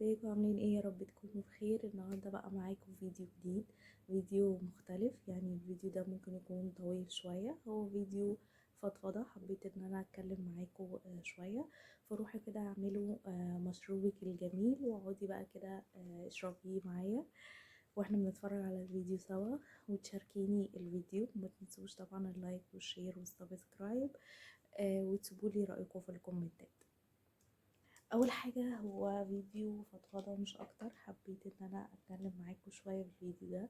ازيكم عاملين ايه؟ يا رب تكونوا بخير. النهارده بقى معاكم فيديو جديد، فيديو مختلف. يعني الفيديو ده ممكن يكون طويل شوية، هو فيديو فضفضة. حبيت ان انا اتكلم معاكم شوية. فروحي كده اعملوا مشروبك الجميل واقعدي بقى كده اشربيه معايا واحنا بنتفرج على الفيديو سوا. وتشاركيني الفيديو، ما تنسوش طبعا اللايك والشير والسبسكرايب، وتسيبولي رأيكم في الكومنتات. اول حاجه هو فيديو فضفضه مش اكتر. حبيت ان انا اتكلم معاكم شويه في الفيديو ده،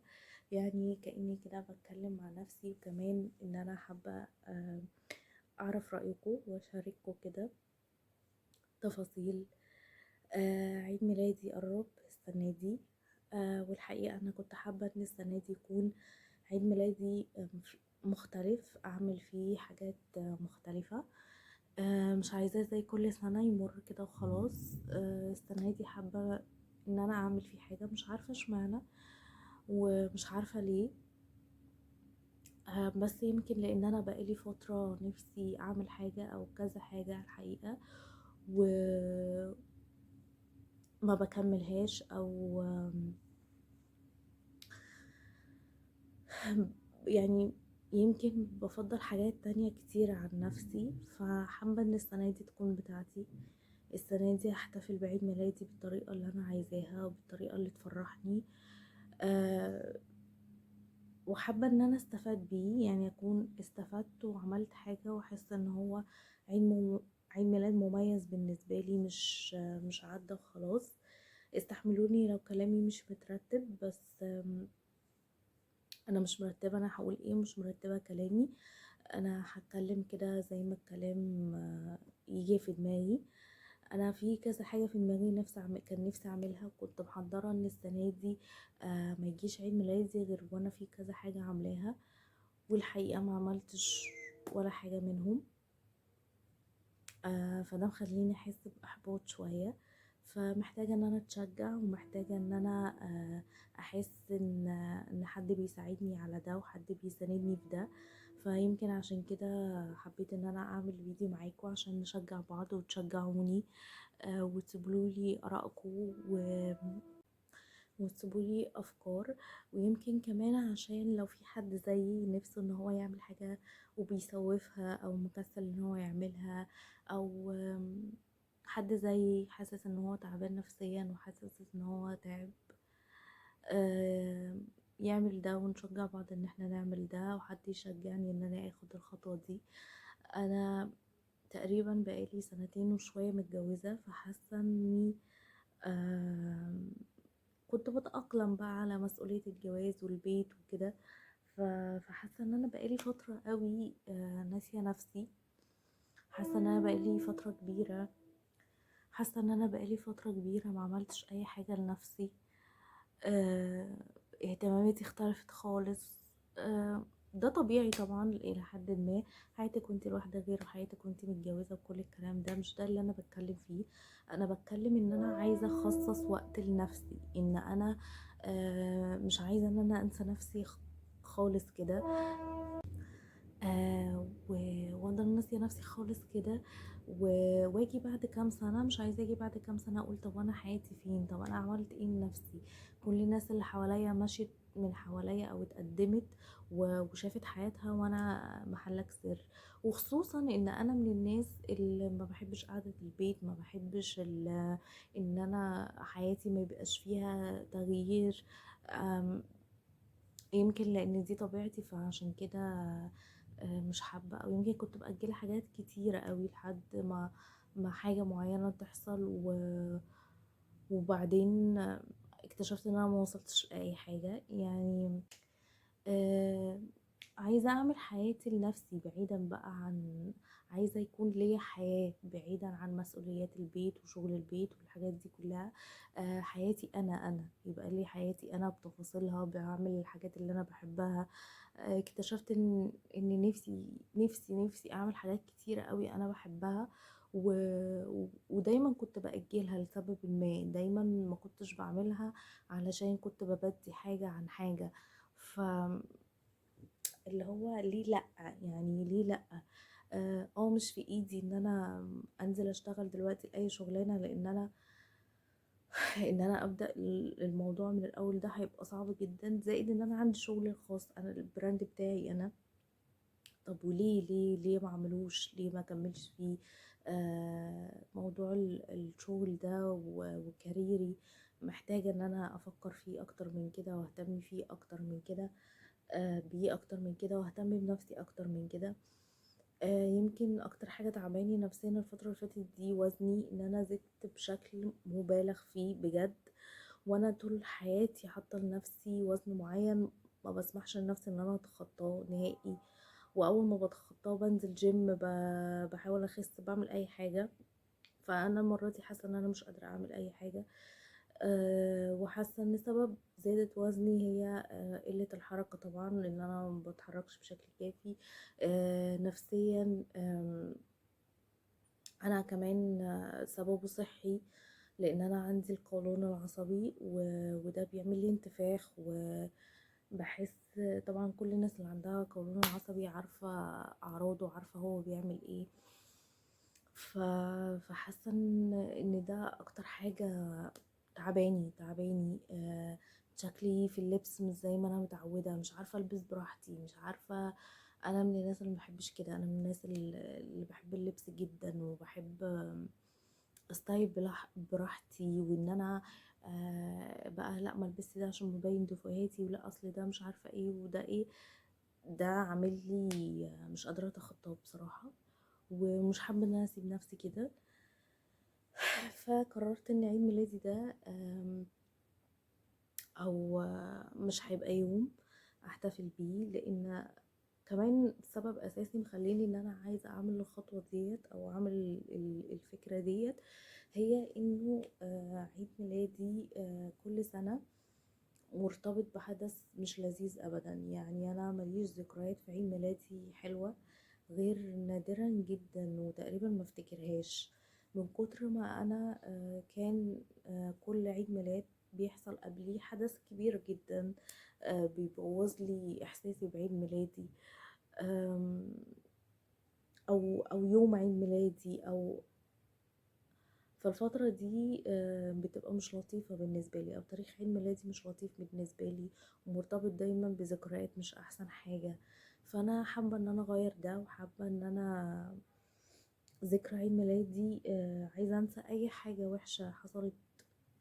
يعني كاني كده بتكلم مع نفسي، وكمان ان انا حابه اعرف رايكم واشارككم كده تفاصيل. عيد ميلادي قرب السنه دي، والحقيقه انا كنت حابه ان السنه دي يكون عيد ميلادي مختلف، اعمل فيه حاجات مختلفه. مش عايزاه زي كل سنة يمر كده وخلاص. السنة دي حابة ان انا اعمل فيه حاجة، مش عارفة اشمعنى ومش عارفة ليه. بس يمكن لان انا بقالي فترة نفسي اعمل حاجة او كذا حاجة الحقيقة، وما بكملهاش، او يعني يمكن بفضل حاجات تانية كتير عن نفسي. فحابة ان السنة دي تكون بتاعتي. السنة دي هحتفل بعيد ميلادي بالطريقة اللي أنا عايزاها وبالطريقة اللي تفرحني. أه وحابة ان انا استفاد بيه، يعني اكون استفدت وعملت حاجة واحس ان هو عيد ميلاد مميز بالنسبة لي، مش عدى وخلاص. استحملوني لو كلامي مش مترتب، بس انا مش مرتبة انا هقول ايه، مش مرتبة كلامي. انا هتكلم كده زي ما الكلام يجي في دماغي. انا في كذا حاجه في دماغي كان نفسي اعملها، وكنت محضره ان السنه دي ما يجيش عيد ميلادي غير وانا في كذا حاجه عاملاها، والحقيقه ما عملتش ولا حاجه منهم. فده مخليني احس باحباط شويه. فمحتاجه ان انا اتشجع، ومحتاجه ان انا احس ان حد بيساعدني على ده وحد بيساندني في ده. فيمكن عشان كده حبيت ان انا اعمل فيديو معاكم عشان نشجع بعض وتشجعوني، وتسيبولي ارائكم وتسيبولي افكار. ويمكن كمان عشان لو في حد زيي نفسه ان هو يعمل حاجة وبيسوفها او مكسل ان هو يعملها، او حد زيي حاسس ان هو تعبان نفسيا وحاسس ان هو تعب، يعمل ده ونشجع بعض ان احنا نعمل ده، وحد يشجعني ان انا اخد الخطوة دي. انا تقريبا بقالي سنتين وشوية متجوزة، فحاسة اني كنت بتأقلم بقى على مسؤولية الجواز والبيت وكده. فحاسة ان انا بقالي فترة قوي ناسية نفسي. حاسة ان انا بقالي فترة كبيرة حاسة ان انا بقالي فترة كبيرة ما عملتش اي حاجة لنفسي. آه، اهتماماتي اختلفت خالص. ده طبيعي طبعا الى حد ما. حياتك وانت لوحدة غير حياتك وانت متجوزة، وكل الكلام ده مش ده اللي انا بتكلم فيه. انا بتكلم ان انا عايزة اخصص وقت لنفسي، ان انا مش عايزة ان انا انسى نفسي خالص كده. وافضل ناسيه نفسي خالص كده. واجي بعد كام سنه، مش عايزه اجي بعد كام سنه اقول طب انا حياتي فين، طب انا عملت ايه لنفسي. كل الناس اللي حواليا مشيت من حواليا او اتقدمت وشافت حياتها، وانا محلك سر. وخصوصا ان انا من الناس اللي ما بحبش قعده البيت، ما بحبش ان انا حياتي ما يبقاش فيها تغيير. يمكن لان دي طبيعتي، فعشان كده مش حابة. او يمكن كنت بأجل حاجات كتيرة قوي لحد ما حاجة معينة تحصل، وبعدين اكتشفت ان انا ما وصلتش لأي حاجة. يعني آه عايزة اعمل حياتي لنفسي بعيدا بقى عن، عايزة يكون ليا حياة بعيدا عن مسؤوليات البيت وشغل البيت والحاجات دي كلها. حياتي انا يبقى لي حياتي انا بتفاصيلها، بعمل الحاجات اللي انا بحبها. اكتشفت ان نفسي اعمل حاجات كتيرة قوي انا بحبها، ودايما كنت بأجلها لسبب ما. دايما ما كنتش بعملها علشان كنت ببدي حاجة عن حاجة. اللي هو ليه لأ؟ يعني ليه لأ؟ مش في ايدي ان انا انزل اشتغل دلوقتي اي شغلانة، لان انا ان انا ابدا الموضوع من الاول ده هيبقى صعب جدا، زائد ان انا عندي شغلي الخاص، انا البراند بتاعي انا. طب وليه ليه ما عملوش، ليه ما كملش فيه؟ موضوع الشغل ده وكاريري محتاجة ان انا افكر فيه اكتر من كده واهتم فيه اكتر من كده، بيه اكتر من كده، واهتم بنفسي اكتر من كده. يمكن اكتر حاجة تعباني نفسيا الفترة اللي فاتت دي وزني، ان انا زدت بشكل مبالغ فيه بجد، وانا طول حياتي حاطة لنفسي وزن معين، ما بسمحش لنفسي ان انا اتخطاه نهائي. واول ما بتخطاه بنزل جيم، بحاول اخس، بعمل اي حاجة. فانا المرة دي حاسة ان انا مش قادرة اعمل اي حاجة. وحاسة ان سبب زيادة وزني هي قلة الحركة طبعا، لان انا ما بتحركش بشكل كافي. نفسيا، انا كمان سببه صحي، لان انا عندي القولون العصبي وده بيعمل لي انتفاخ، وبحس طبعا كل الناس اللي عندها قولون عصبي عارفة اعراضه، عارفة هو بيعمل ايه. ف... فحاسة ان ده اكتر حاجة تعباني. شكلي في اللبس مش زي ما انا متعودة، مش عارفة البس براحتي، مش عارفة. انا من الناس اللي محبش كده، انا من الناس اللي بحب اللبس جدا، وبحب استايل براحتي، وان انا بقى لا، ما البس ده عشان مبين دفوهاتي، ولا اصل ده مش عارفة ايه وده ايه. ده عامل لي مش قادرة اتخطاه بصراحة، ومش حابة ان انا اسيب نفسي كده. فقررت ان عيد ميلادي ده او مش هيبقى يوم احتفل بيه، لان كمان سبب اساسي مخليني ان انا عايزه اعمل الخطوه ديت او اعمل الفكره ديت، هي انه عيد ميلادي كل سنه مرتبط بحدث مش لذيذ ابدا. يعني انا ماليش ذكريات في عيد ميلادي حلوه، غير نادرا جدا وتقريبا ما افتكرهاش، من كتر ما انا كان كل عيد ميلاد بيحصل قبليه حدث كبير جدا بيبوظ لي احساسي بعيد ميلادي، آم، او يوم عيد ميلادي، او فالفترة دي بتبقى مش لطيفة بالنسبة لي، او تاريخ عيد ميلادي مش لطيف بالنسبة لي، ومرتبط دايما بذكريات مش احسن حاجة. فانا حابة ان انا اغير ده، وحابة ان انا ذكرى عيد ميلادي عايزة انسى اي حاجة وحشة حصلت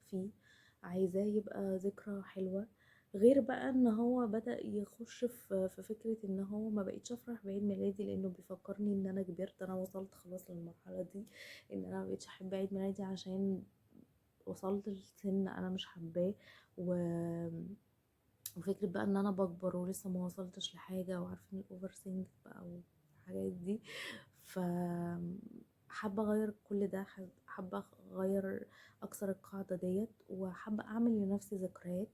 فيه، عايزاه يبقى ذكرى حلوة. غير بقى ان هو بدأ يخش في فكرة ان هو ما بقيتش افرح بعيد ميلادي، لانه بيفكرني ان انا كبرت، انا وصلت خلاص للمرحلة دي، ان انا ما بقيتش احب عيد ميلادي عشان وصلت لسن انا مش حباه. و... وفكرة بقى ان انا بكبر ولسه ما وصلتش لحاجة، وعارفين الاوفر ثينك بقى والحاجات دي. ف حابة اغير كل ده، حابة اغير، اكسر القاعدة ديت، وحابة اعمل لنفسي ذكريات،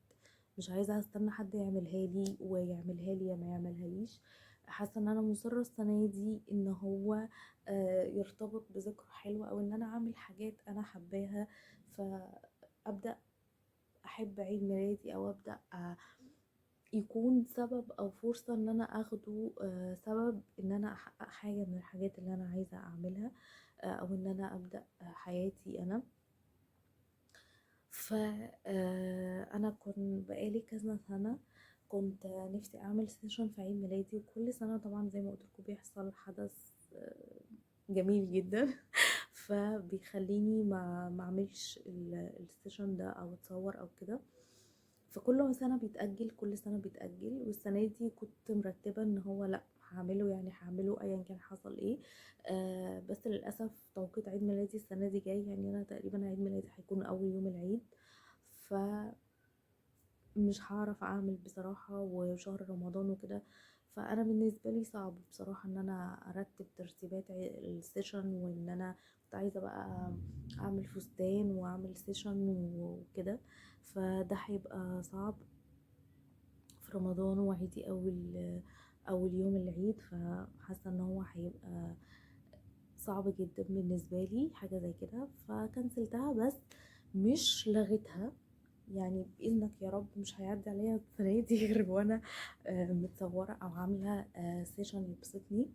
مش عايزة استنى حد يعملها لي ويعملها لي يا ما يعملها ليش. حاسة ان انا مصرة السنة دي ان هو يرتبط بذكرى حلوة، او ان انا اعمل حاجات انا حباها، فابدأ احب عيد ميلادي، او ابدأ يكون سبب او فرصة ان انا اخده سبب ان انا احقق حاجة من الحاجات اللي انا عايزة اعملها، او ان انا ابدأ حياتي انا. ف انا كنت بقالي كذا سنة كنت نفسي اعمل سيشن في عيد ميلادي، وكل سنة طبعا زي ما قلت لكم بيحصل حدث جميل جدا فبيخليني ما اعملش السيشن ده او اتصور او كده. فكل سنة بيتأجل، كل سنة بيتأجل، والسنة دي كنت مرتبة ان هو لا هعمله، يعني هعمله ايا كان حصل ايه. بس للأسف توقيت عيد ميلادي السنة دي جاي، يعني انا تقريبا عيد ميلادي هيكون اول يوم العيد، فمش هعرف اعمل بصراحة، وشهر رمضان وكده. فانا بالنسبة لي صعب بصراحة ان انا ارتب ترتيبات السيشن، وان انا كنت عايزة بقى اعمل فستان واعمل سيشن وكده، فده هيبقى صعب في رمضان وعيدي اول يوم العيد. فحاسه ان هو هيبقى صعب جدا بالنسبه لي حاجه زي كده، فكنسلتها، بس مش لغيتها. يعني باذنك يا رب مش هيعدي عليا السنه دي غير وانا متصوره او عامله سيشن يبسطني.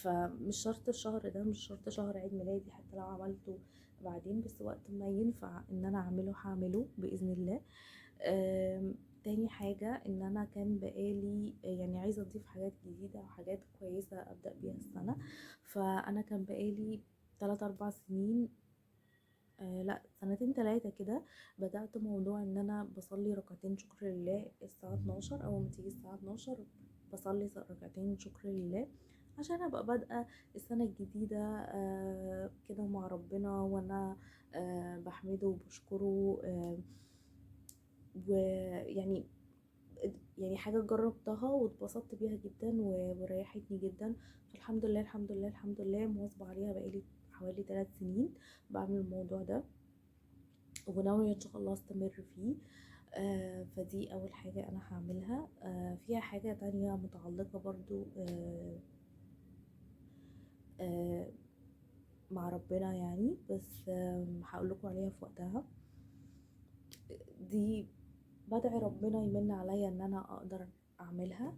فمش شرط الشهر ده، مش شرط شهر عيد ميلادي، حتى لو عملته بعدين، بس وقت ما ينفع ان انا اعمله هعمله باذن الله. تاني حاجة ان انا كان بقالي يعني عايزة اضيف حاجات جديدة وحاجات كويسة ابدأ بيها السنة. فانا كان بقالي 3 4 سنين، لا 2 3 كده، بدأت موضوع ان انا بصلي ركعتين شكر لله الساعة 12. اول ما تيجي الساعة 12 بصلي ركعتين شكر لله، عشان ابقى بادئة السنة الجديدة كده مع ربنا، وانا بحمده وبشكره. ويعني حاجة جربتها واتبسطت بيها جدا وريحتني جدا. فالحمد لله الحمد لله الحمد لله مواظبة عليها بقالي حوالي 3 سنين بعمل الموضوع ده، وناوية ان شاء الله استمر فيه. فدي اول حاجة انا هعملها. فيها حاجة تانية متعلقة برضو آه مع ربنا يعني، بس هقول لكم عليها في وقتها. دي بدعي ربنا يمن عليا ان انا اقدر اعملها.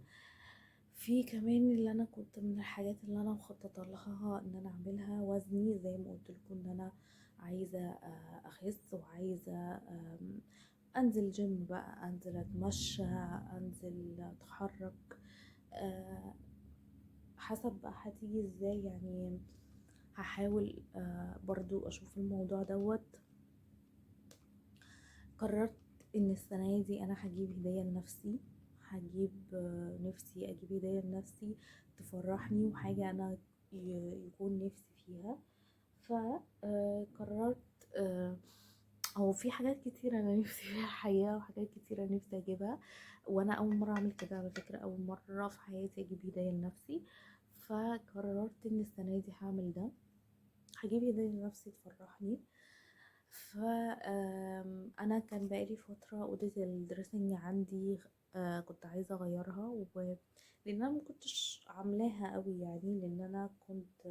في كمان اللي انا كنت من الحاجات اللي انا مخططه لها ان انا اعملها وزني، زي ما قلت لكم ان انا عايزه اخس، وعايزه انزل جيم بقى، انزل اتمشى، انزل اتحرك، حسب بقى هتيجي ازاي يعني. هحاول برضو اشوف الموضوع دوت. قررت ان السنة دي انا هجيب هدية لنفسي، هجيب نفسي اجيب هدية لنفسي تفرحني، وحاجة انا يكون نفسي فيها. فقررت هو في حاجات كتيرة انا نفسي فيها الحقيقة، وحاجات كتيرة نفسي اجيبها، وانا اول مرة اعمل كده على فكرة، اول مرة في حياتي اجيب هدية لنفسي. فقررت ان السنة دي هعمل ده، هجيب هدية لنفسي تفرحني. فأنا كان بقالي فترة أوضة الدريسنج عندي كنت عايزة أغيرها، لأن أنا مكنتش عاملاها قوي يعني، لأن أنا كنت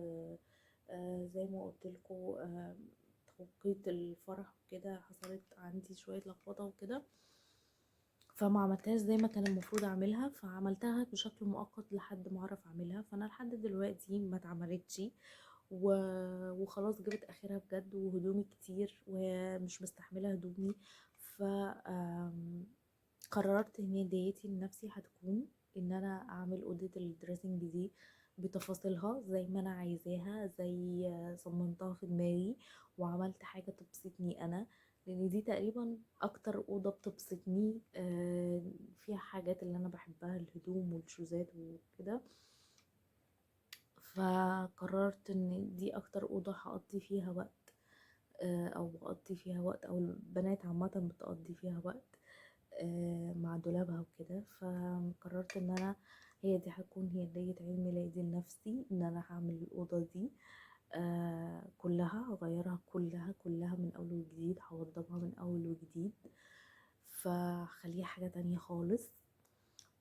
زي ما قلتلكوا توقيت الفرح وكده حصلت عندي شوية لخبطة وكده، فما عملتهاش زي ما كان المفروض اعملها، فعملتها بشكل مؤقت لحد ما اعرف اعملها. فانا لحد دلوقتي ما اتعملتش وخلاص جبت اخرها بجد، وهدومي كتير ومش مستحمله هدومي. ف قررت ان هديتي لنفسي هتكون ان انا اعمل اوضه الدريسنج دي بتفاصيلها زي ما انا عايزاها، زي صممتها في دماغي وعملت حاجه تبسطني انا، لان دي تقريبا اكتر اوضه بتبسطني فيها حاجات اللي انا بحبها، الهدوم والشوزات وكده. فقررت ان دي اكتر اوضه هقضي فيها وقت، او بقضي فيها وقت، او البنات عامه بتقضي فيها وقت مع دولابها وكده. فقررت ان انا هي دي هتكون هي هدية عيد ميلادي لنفسي، ان انا هعمل الاوضه دي كلها، هغيرها كلها من اول وجديد، هوضبها من اول وجديد، فخليها حاجه تانية خالص.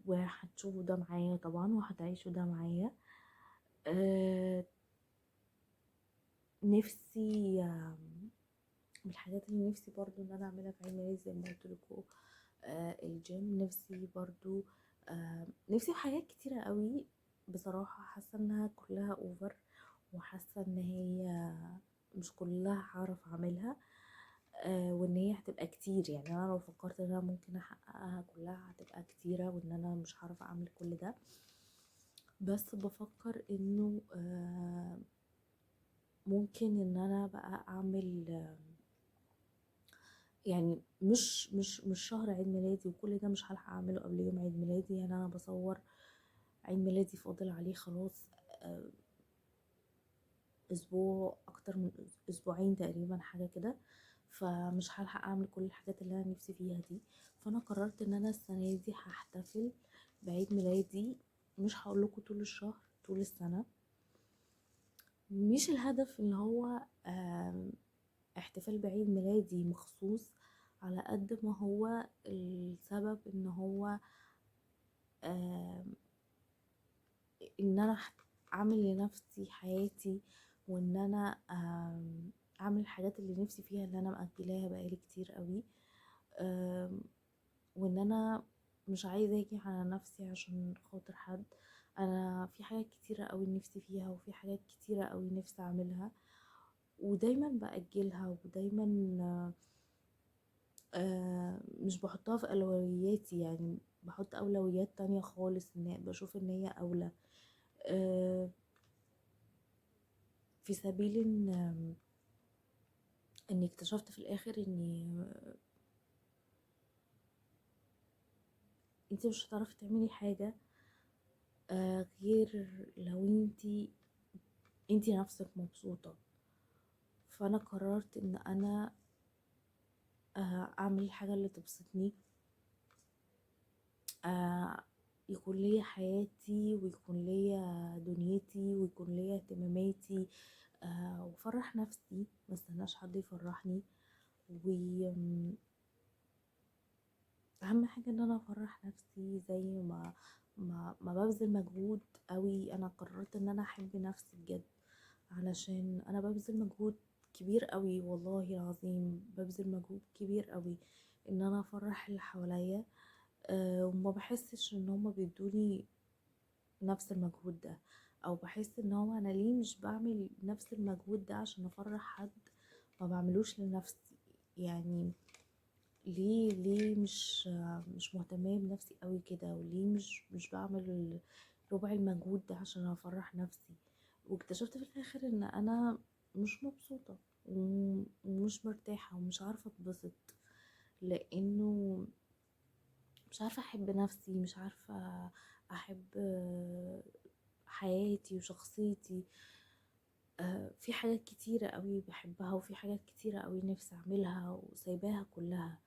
وهتشوفوا ده معايا طبعا، وهتعيشوا ده معايا. نفسي من الحاجات اللي نفسي برضو ان انا اعملها في عيد ميلادي زي ما قلت لكم الجيم. نفسي برضو نفسي في حاجات كتيرة قوي بصراحة، حاسة انها كلها اوفر، وحاسة ان هي مش كلها هعرف اعملها، وان هي هتبقى كتير يعني. انا لو فكرت ان انا ممكن احققها كلها هتبقى كتيرة، وان انا مش هعرف اعمل كل ده. بس بفكر انه ممكن ان انا بقى اعمل يعني مش شهر عيد ميلادي وكل ده مش هلحق اعمله قبل يوم عيد ميلادي. يعني انا بصور عيد ميلادي فاضل عليه خلاص اسبوع، اكتر من اسبوعين تقريبا حاجه كده، فمش هلحق اعمل كل الحاجات اللي انا نفسي فيها دي. فانا قررت ان انا السنه دي هحتفل بعيد ميلادي، مش هقول لكم طول الشهر، طول السنه. مش الهدف اللي هو احتفال بعيد ميلادي مخصوص، على قد ما هو السبب ان هو ان انا اعمل لنفسي حياتي، وان انا اعمل الحاجات اللي نفسي فيها اللي انا مأجلاها بقالي كتير قوي. وان انا مش عايزه اجي على نفسي عشان خاطر حد، انا في حاجات كتيرة قوي نفسي فيها، وفي حاجات كتيرة قوي نفسي اعملها، ودايما بأجلها، ودايما مش بحطها في اولوياتي. يعني بحط اولويات تانية خالص، ان بشوف ان هي اولى. آه، في سبيل اني اكتشفت في الاخر اني انت مش هتعرفي تعملي حاجة غير لو انت نفسك مبسوطة. فانا قررت ان انا اعمل الحاجة اللي تبسطني، آه يكون ليا حياتي، ويكون ليا دنيتي، ويكون ليا اهتماماتي، وفرح نفسي، ما استناش حد يفرحني. واهم حاجة ان انا افرح نفسي، زي ما ببذل مجهود قوي. انا قررت ان انا احب نفسي بجد، علشان انا ببذل مجهود كبير قوي، والله العظيم ببذل مجهود كبير قوي ان انا افرح اللي حواليا. وما بحسش ان هما بيدوني نفس المجهود ده، او بحس ان هو انا ليه مش بعمل نفس المجهود ده عشان افرح حد، ما بعملوش لنفسي. يعني ليه مش مهتمه بنفسي قوي كده، وليه مش بعمل ربع المجهود ده عشان افرح نفسي. واكتشفت في الاخر ان انا مش مبسوطه، ومش مرتاحه، ومش عارفه اتبسط، لانه مش عارفة أحب نفسي، مش عارفة أحب حياتي وشخصيتي. في حاجات كتيرة قوي بحبها، وفي حاجات كتيرة قوي نفسي أعملها وسايباها كلها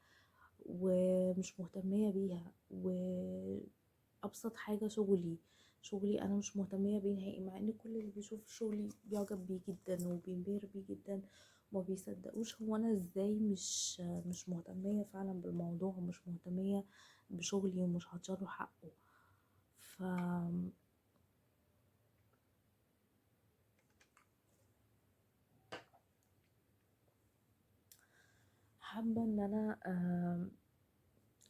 ومش مهتمية بيها. وأبسط حاجة شغلي أنا مش مهتمية بيه نهائي، مع إن كل اللي بيشوف شغلي بيعجب بيه جدا وبينبهر بيه جدا، وما بيصدقوش هو أنا إزاي مش مهتمية فعلا بالموضوع، ومش مهتمية بشغلي، ومش هتشره حقه. ف حابة ان انا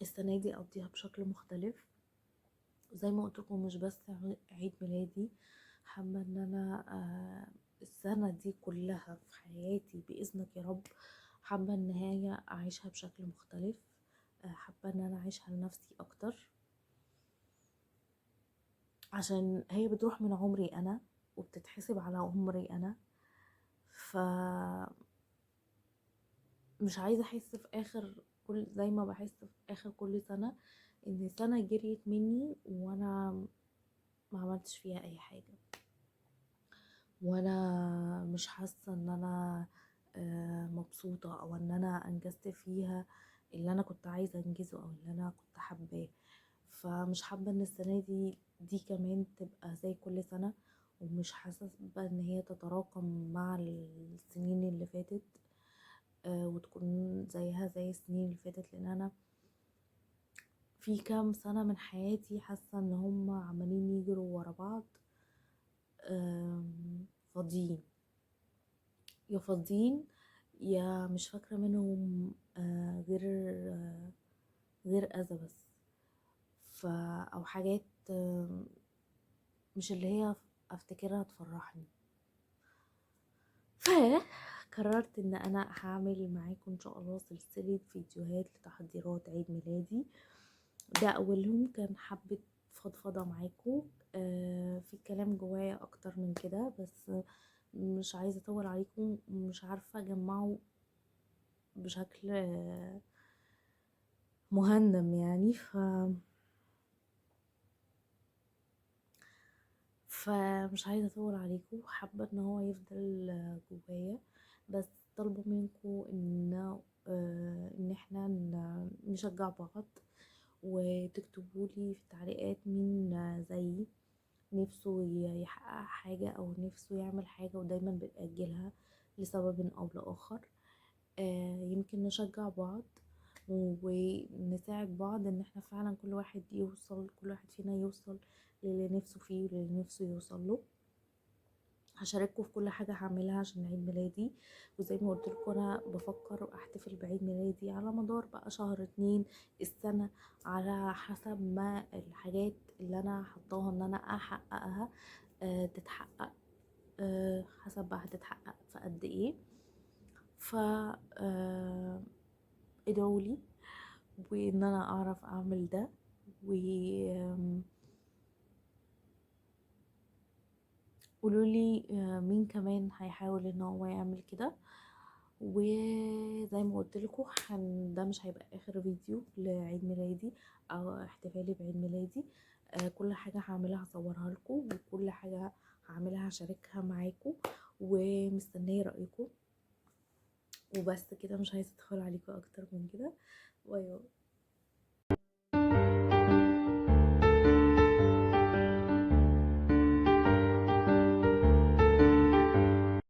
السنة دي اقضيها بشكل مختلف، زي ما قلت لكم، مش بس عيد ميلادي. حابة ان انا السنة دي كلها في حياتي بإذنك يا رب، حابة ان هي اعيشها بشكل مختلف. حابة ان انا اعيشها لنفسي اكتر، عشان هي بتروح من عمري انا، وبتتحسب على عمري انا. ف مش عايزة احس في اخر زي ما بحس في اخر كل سنة، ان سنة جريت مني وانا ما عملتش فيها اي حاجة، وانا مش حاسة ان انا مبسوطة، او ان انا انجزت فيها اللي انا كنت عايزة انجزه، او اللي انا كنت حباه. فمش حابة ان السنة دي كمان تبقى زي كل سنة، ومش حاسة ان هي تتراكم مع السنين اللي فاتت، وتكون زيها زي السنين اللي فاتت. لان انا في كام سنة من حياتي حاسة ان هم عمالين يجروا ورا بعض، فاضيين، يا فاضيين يا مش فاكرة منهم غير أذى بس. أو حاجات مش اللي هي أفتكرها تفرحني. فقررت ان انا هعمل معاكم ان شاء الله سلسلة فيديوهات لتحضيرات عيد ميلادي. ده اولهم كان حبة فضفضة معاكم، في كلام جوايا اكتر من كده، بس مش عايزة اطول عليكم، مش عارفة اجمعه بشكل مهندم يعني. فمش عايزة اطول عليكم، حابة ان هو يفضل جوايا، بس طالبة منكم ان احنا نشجع بعض، وتكتبوا لي في التعليقات مين زيي نفسه يحقق حاجة، او نفسه يعمل حاجة ودايما بنأجلها لسبب او لآخر. يمكن نشجع بعض ونساعد بعض، ان احنا فعلا كل واحد فينا يوصل للي نفسه فيه وللي نفسه يوصل له. هشارككم في كل حاجة هعملها عشان عيد ميلادي. وزي ما قلت لكم انا بفكر احتفل بعيد ميلادي على مدار بقى شهر 2 السنة، على حسب ما الحاجات اللي انا حطاها ان انا احققها تتحقق. حسب بقى هتتحقق في قد ايه. ف ادعولي وان انا اعرف اعمل ده. و قولولي مين كمان هيحاول ان هو يعمل كده. وزي ما قلت لكم ده مش هيبقى اخر فيديو لعيد ميلادي او احتفالي بعيد ميلادي. كل حاجه هعملها هصورها لكم، وكل حاجه هعملها هشاركها معاكم، ومستنيه رايكم. وبس كده، مش عايزه ادخل عليكم اكتر من كده. باي باي.